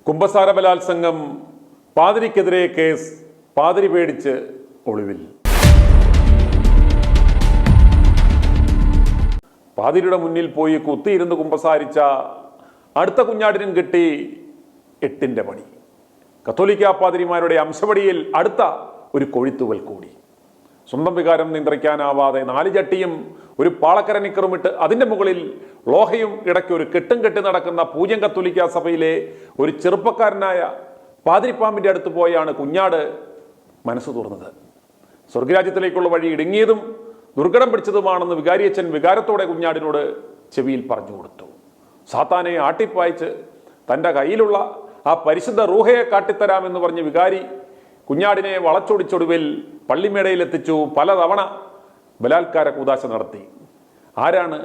കുമ്പസാര ബലാത്സംഗം, പാതിരിക്കെതിരെ കേസ്, പാതിരി പേടിച്ച് ഒളിവിൽ. പാതിരിയുടെ മുന്നിൽ പോയി കുത്തിയിരുന്ന് കുമ്പസാരിച്ച അടുത്ത കുഞ്ഞാടിനും കിട്ടി 8ന്റെ പണി. കത്തോലിക്ക പാതിരിമാരുടെ അംശവടിയിൽ അടുത്ത ഒരു കൊഴിത്തുവൽ കൂടി. സ്വന്തം വികാരം നിയന്ത്രിക്കാനാവാതെ 4 ചട്ടിയും ഒരു പാളക്കര നിക്കറുമിട്ട് അതിൻ്റെ മുകളിൽ ലോഹയും ഇടയ്ക്ക് ഒരു കെട്ടും കെട്ടി നടക്കുന്ന പൂജ്യം കത്തോലിക്ക സഭയിലെ ഒരു ചെറുപ്പക്കാരനായ പാതിരിപ്പാമ്പിൻ്റെ അടുത്ത് പോയാണ് കുഞ്ഞാട് മനസ്സ് തുറന്നത്. സ്വർഗരാജ്യത്തിലേക്കുള്ള വഴി ഇടുങ്ങിയതും ദുർഘടം പിടിച്ചതുമാണെന്ന് വികാരിയച്ഛൻ വികാരത്തോടെ കുഞ്ഞാടിനോട് ചെവിയിൽ പറഞ്ഞു കൊടുത്തു. സാത്താനെ ആട്ടിപ്പായിച്ച് തൻ്റെ കയ്യിലുള്ള ആ പരിശുദ്ധ റൂഹയെ കാട്ടിത്തരാമെന്ന് പറഞ്ഞ് വികാരി കുഞ്ഞാടിനെ വളച്ചൊടിച്ചൊടുവിൽ പള്ളിമേടയിലെത്തിച്ചു. പലതവണ ബലാത്കാര കൂദാശ നടത്തി. ആരാണ്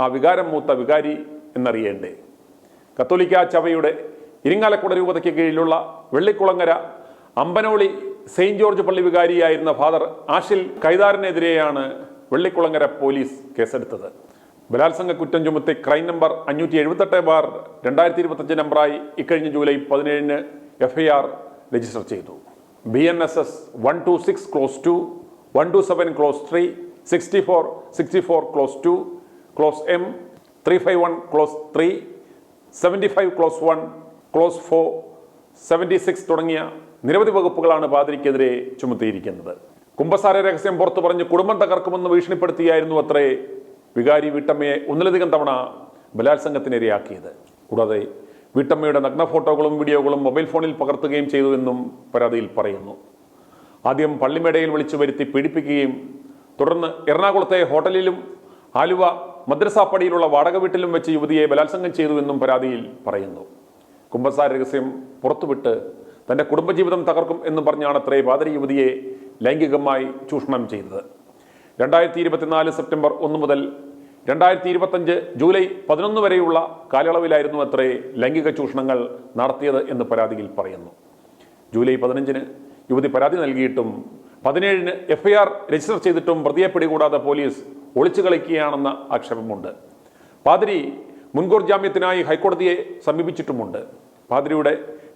ആ വികാരം മൂത്ത വികാരി എന്നറിയേണ്ടേ? കത്തോലിക്ക സഭയുടെ ഇരിങ്ങാലക്കുട രൂപതയ്ക്ക് കീഴിലുള്ള വെള്ളിക്കുളങ്ങര അമ്പനോളി സെയിൻറ് ജോർജ് പള്ളി വികാരിയായിരുന്ന ഫാദർ ആഷിൽ കൈതാറിനെതിരെയാണ് വെള്ളിക്കുളങ്ങര പോലീസ് കേസെടുത്തത്. ബലാത്സംഗ കുറ്റം ചുമത്തി ക്രൈം നമ്പർ 578/2025 നമ്പറായി ഇക്കഴിഞ്ഞ ജൂലൈ 17 FIR രജിസ്റ്റർ ചെയ്തു. BNSS 126 close 2, 127 close 3, 64 close 2, close M, 351 close 3, 75 close 1, close 4, 76 തുടങ്ങിയ നിരവധി വകുപ്പുകളാണ് പാതിരിക്കെതിരെ ചുമത്തിയിരിക്കുന്നത്. കുമ്പസാര രഹസ്യം പുറത്തു പറഞ്ഞ് കുടുംബം തകർക്കുമെന്ന് ഭീഷണിപ്പെടുത്തിയായിരുന്നു അത്രേ വികാരി വീട്ടമ്മയെ ഒന്നിലധികം തവണ ബലാത്സംഗത്തിനിരയാക്കിയത്. കൂടാതെ വീട്ടമ്മയുടെ നഗ്ന ഫോട്ടോകളും വീഡിയോകളും മൊബൈൽ ഫോണിൽ പകർത്തുകയും ചെയ്തുവെന്നും പരാതിയിൽ പറയുന്നു. ആദ്യം പള്ളിമേടയിൽ വിളിച്ചു വരുത്തി പീഡിപ്പിക്കുകയും തുടർന്ന് എറണാകുളത്തെ ഹോട്ടലിലും ആലുവ മദ്രസാപ്പടിയിലുള്ള വാടക വീട്ടിലും വെച്ച് യുവതിയെ ബലാത്സംഗം ചെയ്തുവെന്നും പരാതിയിൽ പറയുന്നു. കുമ്പസാര രഹസ്യം പുറത്തുവിട്ട് തൻ്റെ കുടുംബജീവിതം തകർക്കും എന്ന് പറഞ്ഞാണ് അത്രേ പാതിരി യുവതിയെ ലൈംഗികമായി ചൂഷണം ചെയ്തത്. 2024 സെപ്റ്റംബർ 1 മുതൽ 2025 ജൂലൈ 11 വരെയുള്ള കാലയളവിലായിരുന്നു അത്രേ ലൈംഗിക ചൂഷണങ്ങൾ നടത്തിയത് എന്ന് പരാതിയിൽ പറയുന്നു. ജൂലൈ 15 യുവതി പരാതി നൽകിയിട്ടും 17 FIR രജിസ്റ്റർ ചെയ്തിട്ടും പ്രതിയെ പിടികൂടാതെ പോലീസ് ഒളിച്ചു കളിക്കുകയാണെന്ന ആക്ഷേപമുണ്ട്. പാതിരി മുൻകൂർ ജാമ്യത്തിനായി ഹൈക്കോടതിയെ സമീപിച്ചിട്ടുമുണ്ട്. പാതിരിയുടെ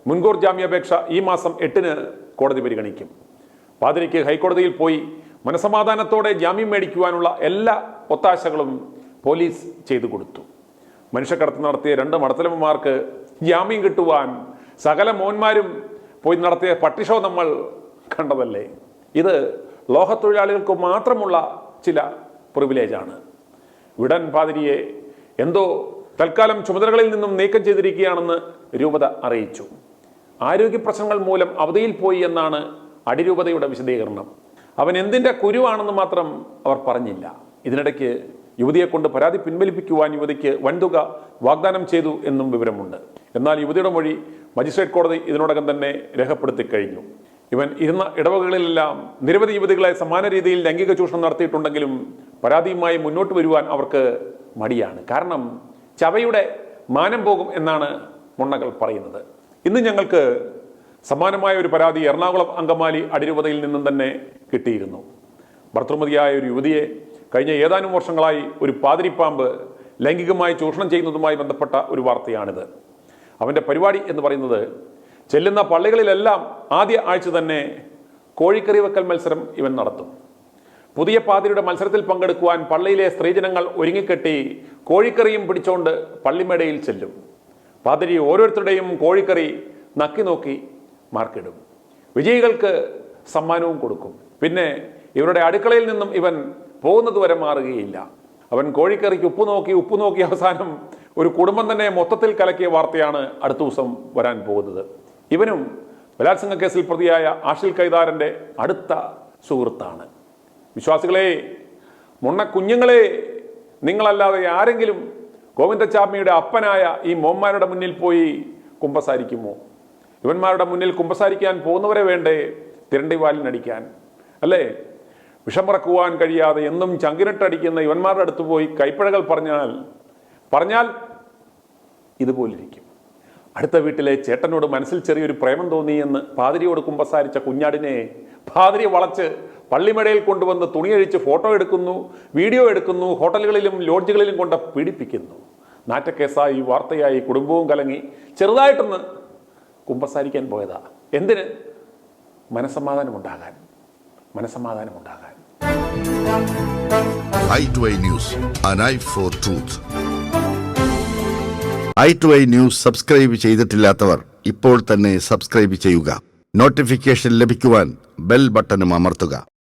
മുൻകൂർ ജാമ്യാപേക്ഷ ഈ മാസം 8 കോടതി പരിഗണിക്കും. പാതിരിക്ക് ഹൈക്കോടതിയിൽ പോയി മനസമാധാനത്തോടെ ജാമ്യം മേടിക്കുവാനുള്ള എല്ലാ ഒത്താശകളും പോലീസ് ചെയ്തു കൊടുത്തു. മനുഷ്യക്കടത്ത് നടത്തിയ 2 മടത്തലമ്മമാർക്ക് ജാമ്യം കിട്ടുവാൻ സകല മോന്മാരും പോയി നടത്തിയ പട്ടിഷോ നമ്മൾ കണ്ടതല്ലേ. ഇത് ലോഹത്തൊഴിലാളികൾക്ക് മാത്രമുള്ള ചില പ്രിവിലേജാണ്. വിടൻ പാതിരിയെ എന്തോ തൽക്കാലം ചുമതലകളിൽ നിന്നും നീക്കം ചെയ്തിരിക്കുകയാണെന്ന് രൂപത അറിയിച്ചു. ആരോഗ്യ പ്രശ്നങ്ങൾ മൂലം അവധിയിൽ പോയി എന്നാണ് അടിരൂപതയുടെ വിശദീകരണം. അവൻ എന്തിൻ്റെ കുരുവാണെന്ന് മാത്രം അവർ പറഞ്ഞില്ല. ഇതിനിടയ്ക്ക് യുവതിയെ കൊണ്ട് പരാതി പിൻവലിപ്പിക്കുവാൻ യുവതിക്ക് വൻതുക വാഗ്ദാനം ചെയ്തു എന്നും വിവരമുണ്ട്. എന്നാൽ യുവതിയുടെ മൊഴി മജിസ്ട്രേറ്റ് കോടതി ഇതിനോടകം തന്നെ രേഖപ്പെടുത്തി കഴിഞ്ഞു. ഇവൻ ഇരുന്ന ഇടവകളിലെല്ലാം നിരവധി യുവതികളെ സമാന രീതിയിൽ ലൈംഗിക ചൂഷണം നടത്തിയിട്ടുണ്ടെങ്കിലും പരാതിയുമായി മുന്നോട്ട് വരുവാൻ അവർക്ക് മടിയാണ്. കാരണം ചവയുടെ മാനം പോകും എന്നാണ് മുണ്ണകൾ പറയുന്നത്. ഇന്ന് ഞങ്ങൾക്ക് സമാനമായ ഒരു പരാതി എറണാകുളം അങ്കമാലി അടിരൂപതയിൽ നിന്നും തന്നെ കിട്ടിയിരുന്നു. ഭർത്തൃമതിയായ ഒരു യുവതിയെ കഴിഞ്ഞ ഏതാനും വർഷങ്ങളായി ഒരു പാതിരിപ്പാമ്പ് ലൈംഗികമായി ചൂഷണം ചെയ്യുന്നതുമായി ബന്ധപ്പെട്ട ഒരു വാർത്തയാണിത്. അവൻ്റെ പരിപാടി എന്ന് പറയുന്നത് ചെല്ലുന്ന പള്ളികളിലെല്ലാം ആദ്യ ആഴ്ച തന്നെ കോഴിക്കറി വെക്കൽ മത്സരം ഇവൻ നടത്തും. പുതിയ പാതിരിയുടെ മത്സരത്തിൽ പങ്കെടുക്കുവാൻ പള്ളിയിലെ സ്ത്രീജനങ്ങൾ ഒരുങ്ങിക്കെട്ടി കോഴിക്കറിയും പിടിച്ചുകൊണ്ട് പള്ളിമേടയിൽ ചെല്ലും. പാതിരി ഓരോരുത്തരുടെയും കോഴിക്കറി നക്കി നോക്കി മാർക്കിടും. വിജയികൾക്ക് സമ്മാനവും കൊടുക്കും. പിന്നെ ഇവരുടെ അടുക്കളയിൽ നിന്നും ഇവൻ പോകുന്നത് വരെ മാറുകയില്ല. അവൻ കോഴിക്കറിക്ക് ഉപ്പ് നോക്കി അവസാനം ഒരു കുടുംബം തന്നെ മൊത്തത്തിൽ കലക്കിയ വാർത്തയാണ് അടുത്ത ദിവസം വരാൻ പോകുന്നത്. ഇവനും ബലാത്സംഗ കേസിൽ പ്രതിയായ ആഷിൽ കൈതാരൻ്റെ അടുത്ത സുഹൃത്താണ്. വിശ്വാസികളെ, കുഞ്ഞുങ്ങളെ, നിങ്ങളല്ലാതെ ആരെങ്കിലും ഗോവിന്ദച്ചാമിയുടെ അപ്പനായ ഈ മോന്മാരുടെ മുന്നിൽ പോയി കുമ്പസാരിക്കുമോ? ഇവന്മാരുടെ മുന്നിൽ കുമ്പസാരിക്കാൻ പോകുന്നവരെ വേണ്ടേ തിരണ്ടിവാലിനടിക്കാൻ, അല്ലേ? വിഷമറക്കുവാൻ കഴിയാതെ എന്നും ചങ്കിനിട്ടടിക്കുന്ന ഇവന്മാരുടെ അടുത്ത് പോയി കൈപ്പഴകൾ പറഞ്ഞാൽ ഇതുപോലിരിക്കും. അടുത്ത വീട്ടിലെ ചേട്ടനോട് മനസ്സിൽ ചെറിയൊരു പ്രേമം തോന്നിയെന്ന് പാതിരിയോട് കുമ്പസാരിച്ച കുഞ്ഞാടിനെ പാതിരി വളച്ച് പള്ളിമേടയിൽ കൊണ്ടുവന്ന് തുണിയഴിച്ച് ഫോട്ടോ എടുക്കുന്നു, വീഡിയോ എടുക്കുന്നു, ഹോട്ടലുകളിലും ലോഡ്ജുകളിലും കൊണ്ട് പീഡിപ്പിക്കുന്നു. നാറ്റക്കേസായി വാർത്തയായി കുടുംബവും കലങ്ങി ചെറുതായിട്ടൊന്ന് കുമ്പസാരിക്കാൻ പോയതാ. എന്തിന്? മനസ്സമാധാനമുണ്ടാകാൻ. i2i News, an eye for truth. i2i News subscribe ചെയ്തിട്ടില്ലാത്തവർ ഇപ്പോൾ തന്നെ സബ്സ്ക്രൈബ് ചെയ്യുക. നോട്ടിഫിക്കേഷൻ ലഭിക്കുവാൻ ബെൽ ബട്ടണും അമർത്തുക.